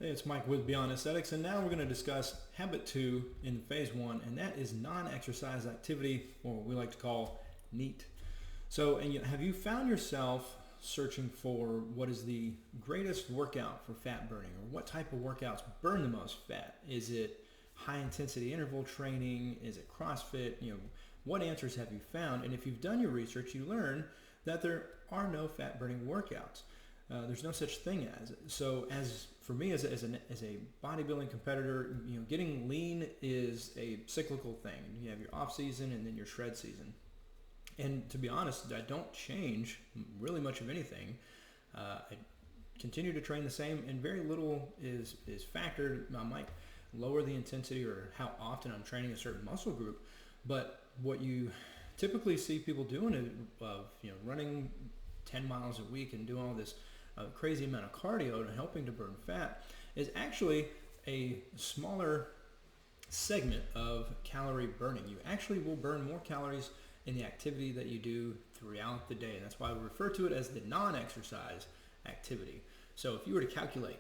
Hey, it's Mike with Beyond Aesthetics, and now we're going to discuss habit 2 in phase 1, and that is non-exercise activity, or what we like to call NEAT. So, have you found yourself searching for what is the greatest workout for fat burning, or what type of workouts burn the most fat? Is it high intensity interval training? Is it CrossFit? What answers have you found? And if you've done your research, you learn that there are no fat burning workouts. There's no such thing as. So as for me as a bodybuilding competitor, getting lean is a cyclical thing. You have your off season and then your shred season. And to be honest, I don't change really much of anything. I continue to train the same, and very little is factored. I might lower the intensity or how often I'm training a certain muscle group, but what you typically see people doing is running 10 miles a week and doing all this crazy amount of cardio and helping to burn fat is actually a smaller segment of calorie burning. You actually will burn more calories in the activity that you do throughout the day. And that's why we refer to it as the non-exercise activity. So if you were to calculate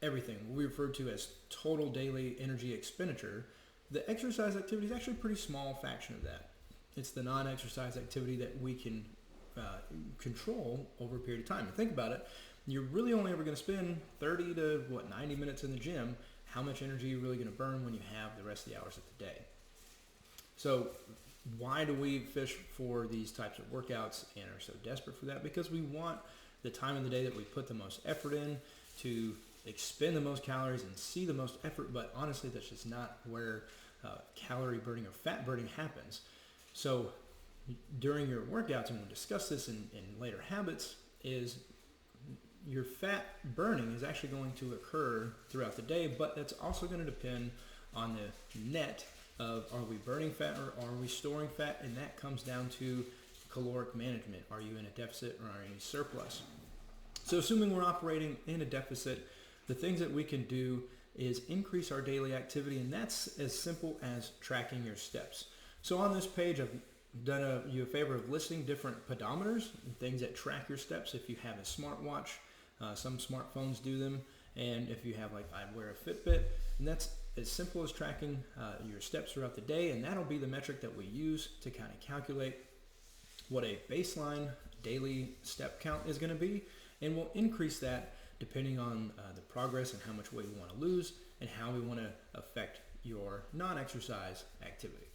everything we refer to as total daily energy expenditure, the exercise activity is actually a pretty small fraction of that. It's the non-exercise activity that we can control over a period of time. And think about it, you're really only ever going to spend 30 to 90 minutes in the gym. How much energy are you really going to burn when you have the rest of the hours of the day? So why do we fish for these types of workouts and are so desperate for that? Because we want the time of the day that we put the most effort in to expend the most calories and see the most effort, but honestly that's just not where calorie burning or fat burning happens. So during your workouts, and we'll discuss this in later habits, is your fat burning is actually going to occur throughout the day, but that's also going to depend on the net of, are we burning fat or are we storing fat? And that comes down to caloric management. Are you in a deficit or are you in surplus? So assuming we're operating in a deficit, the things that we can do is increase our daily activity, and that's as simple as tracking your steps. So on this page, I've done you a favor of listing different pedometers and things that track your steps. If you have a smartwatch, some smartphones do them, and if you have, like I wear a Fitbit, and that's as simple as tracking your steps throughout the day, and that'll be the metric that we use to kind of calculate what a baseline daily step count is going to be, and we'll increase that depending on the progress and how much weight we want to lose and how we want to affect your non-exercise activity.